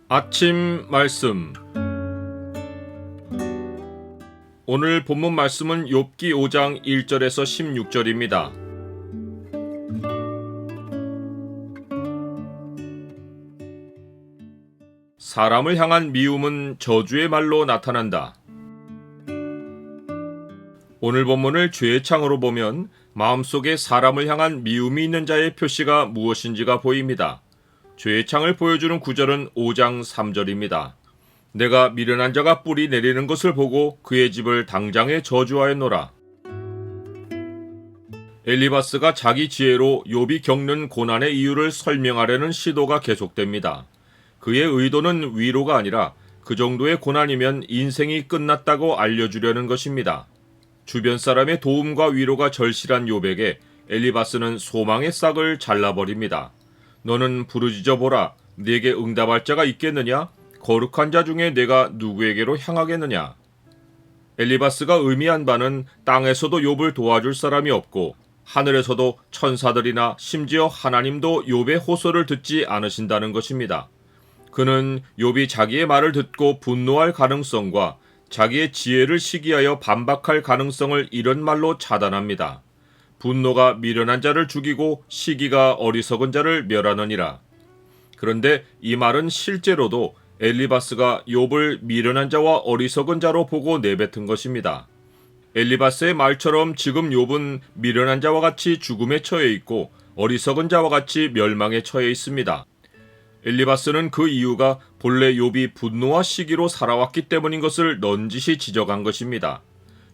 아침 말씀. 오늘 본문 말씀은 욥기 5장 1절에서 16절입니다. 사람을 향한 미움은 저주의 말로 나타난다. 오늘 본문을 죄의 창으로 보면 마음속에 사람을 향한 미움이 있는 자의 표시가 무엇인지가 보입니다. 죄의 창을 보여주는 구절은 5장 3절입니다. 내가 미련한 자가 뿌리 내리는 것을 보고 그의 집을 당장에 저주하였노라. 엘리바스가 자기 지혜로 욥이 겪는 고난의 이유를 설명하려는 시도가 계속됩니다. 그의 의도는 위로가 아니라 그 정도의 고난이면 인생이 끝났다고 알려주려는 것입니다. 주변 사람의 도움과 위로가 절실한 욥에게 엘리바스는 소망의 싹을 잘라버립니다. 너는 부르짖어 보라. 네게 응답할 자가 있겠느냐? 거룩한 자 중에 내가 누구에게로 향하겠느냐? 엘리바스가 의미한 바는 땅에서도 욥을 도와줄 사람이 없고 하늘에서도 천사들이나 심지어 하나님도 욥의 호소를 듣지 않으신다는 것입니다. 그는 욥이 자기의 말을 듣고 분노할 가능성과 자기의 지혜를 시기하여 반박할 가능성을 이런 말로 차단합니다. 분노가 미련한 자를 죽이고 시기가 어리석은 자를 멸하느니라. 그런데 이 말은 실제로도 엘리바스가 욥을 미련한 자와 어리석은 자로 보고 내뱉은 것입니다. 엘리바스의 말처럼 지금 욥은 미련한 자와 같이 죽음에 처해 있고 어리석은 자와 같이 멸망에 처해 있습니다. 엘리바스는 그 이유가 본래 욥이 분노와 시기로 살아왔기 때문인 것을 넌지시 지적한 것입니다.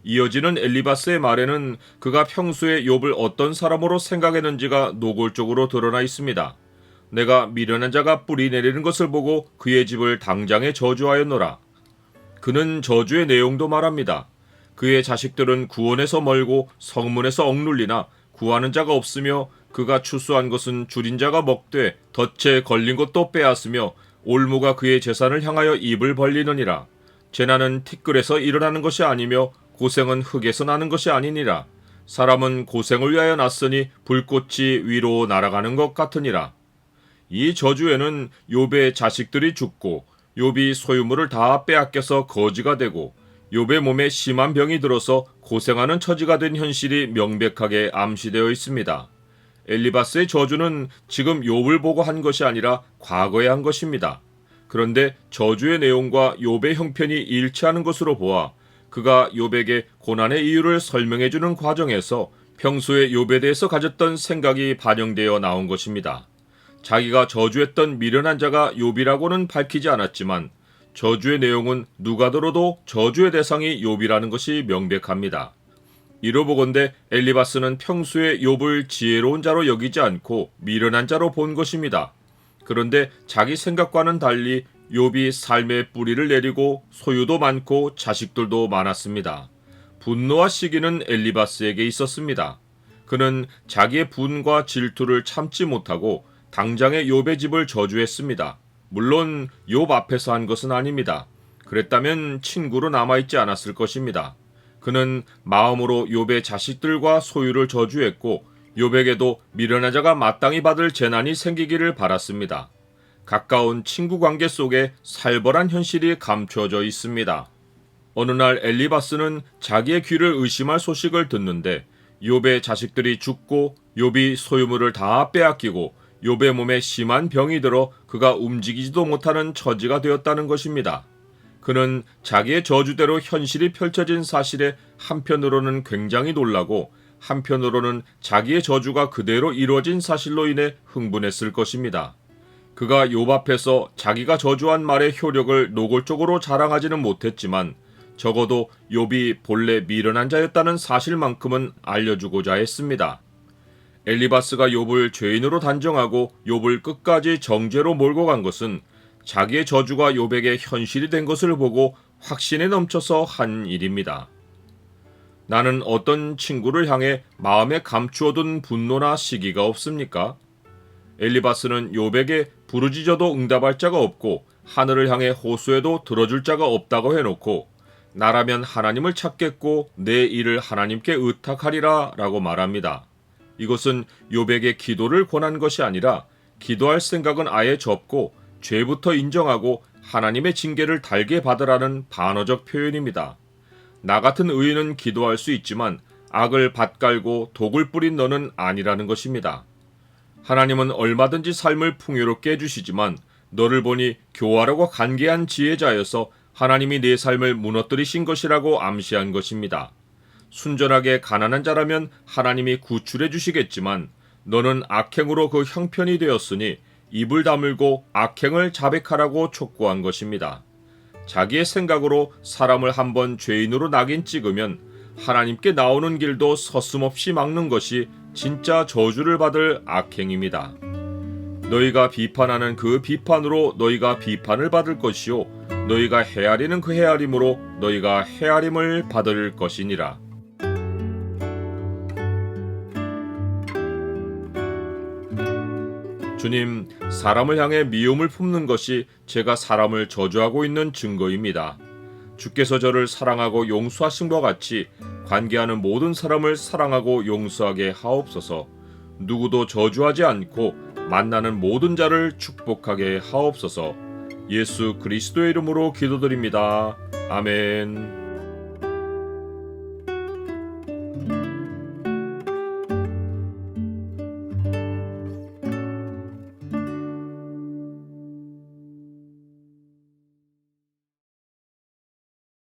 이어지는 엘리바스의 말에는 그가 평소에 욥을 어떤 사람으로 생각했는지가 노골적으로 드러나 있습니다. 내가 미련한 자가 뿌리 내리는 것을 보고 그의 집을 당장에 저주하였노라. 그는 저주의 내용도 말합니다. 그의 자식들은 구원에서 멀고 성문에서 억눌리나 구하는 자가 없으며 그가 추수한 것은 줄인 자가 먹되 덫에 걸린 것도 빼앗으며 올무가 그의 재산을 향하여 입을 벌리느니라. 재난은 티끌에서 일어나는 것이 아니며 고생은 흙에서 나는 것이 아니니라. 사람은 고생을 위하여 났으니 불꽃이 위로 날아가는 것 같으니라. 이 저주에는 욥의 자식들이 죽고 욥이 소유물을 다 빼앗겨서 거지가 되고 욥의 몸에 심한 병이 들어서 고생하는 처지가 된 현실이 명백하게 암시되어 있습니다. 엘리바스의 저주는 지금 욥을 보고 한 것이 아니라 과거에 한 것입니다. 그런데 저주의 내용과 욥의 형편이 일치하는 것으로 보아 그가 욥에게 고난의 이유를 설명해주는 과정에서 평소에 욥에 대해서 가졌던 생각이 반영되어 나온 것입니다. 자기가 저주했던 미련한 자가 욥이라고는 밝히지 않았지만 저주의 내용은 누가 들어도 저주의 대상이 욥이라는 것이 명백합니다. 이로 보건대 엘리바스는 평소에 욥을 지혜로운 자로 여기지 않고 미련한 자로 본 것입니다. 그런데 자기 생각과는 달리 욥이 삶의 뿌리를 내리고 소유도 많고 자식들도 많았습니다. 분노와 시기는 엘리바스에게 있었습니다. 그는 자기의 분과 질투를 참지 못하고 당장에 욥의 집을 저주했습니다. 물론 욥 앞에서 한 것은 아닙니다. 그랬다면 친구로 남아있지 않았을 것입니다. 그는 마음으로 욥의 자식들과 소유를 저주했고 욥에게도 미련한 자가 마땅히 받을 재난이 생기기를 바랐습니다. 가까운 친구 관계 속에 살벌한 현실이 감춰져 있습니다. 어느 날 엘리바스는 자기의 귀를 의심할 소식을 듣는데 욥의 자식들이 죽고 욥이 소유물을 다 빼앗기고 욥의 몸에 심한 병이 들어 그가 움직이지도 못하는 처지가 되었다는 것입니다. 그는 자기의 저주대로 현실이 펼쳐진 사실에 한편으로는 굉장히 놀라고 한편으로는 자기의 저주가 그대로 이루어진 사실로 인해 흥분했을 것입니다. 그가 욥 앞에서 자기가 저주한 말의 효력을 노골적으로 자랑하지는 못했지만 적어도 욥이 본래 미련한 자였다는 사실만큼은 알려주고자 했습니다. 엘리바스가 욥을 죄인으로 단정하고 욥을 끝까지 정죄로 몰고 간 것은 자기의 저주가 욥에게 현실이 된 것을 보고 확신에 넘쳐서 한 일입니다. 나는 어떤 친구를 향해 마음에 감추어둔 분노나 시기가 없습니까? 엘리바스는 욥에게 부르짖어도 응답할 자가 없고 하늘을 향해 호소해도 들어줄 자가 없다고 해놓고 나라면 하나님을 찾겠고 내 일을 하나님께 의탁하리라 라고 말합니다. 이것은 욥에게 기도를 권한 것이 아니라 기도할 생각은 아예 접고 죄부터 인정하고 하나님의 징계를 달게 받으라는 반어적 표현입니다. 나 같은 의인은 기도할 수 있지만 악을 밭갈고 독을 뿌린 너는 아니라는 것입니다. 하나님은 얼마든지 삶을 풍요롭게 해주시지만 너를 보니 교활하고 간계한 지혜자여서 하나님이 네 삶을 무너뜨리신 것이라고 암시한 것입니다. 순전하게 가난한 자라면 하나님이 구출해 주시겠지만 너는 악행으로 그 형편이 되었으니 입을 다물고 악행을 자백하라고 촉구한 것입니다. 자기의 생각으로 사람을 한번 죄인으로 낙인 찍으면 하나님께 나오는 길도 서슴없이 막는 것이 진짜 저주를 받을 악행입니다. 너희가 비판하는 그 비판으로 너희가 비판을 받을 것이요 너희가 헤아리는 그 헤아림으로 너희가 헤아림을 받을 것이니라. 주님, 사람을 향해 미움을 품는 것이 제가 사람을 저주하고 있는 증거입니다. 주께서 저를 사랑하고 용서하신 것 같이 관계하는 모든 사람을 사랑하고 용서하게 하옵소서. 누구도 저주하지 않고 만나는 모든 자를 축복하게 하옵소서. 예수 그리스도의 이름으로 기도드립니다. 아멘.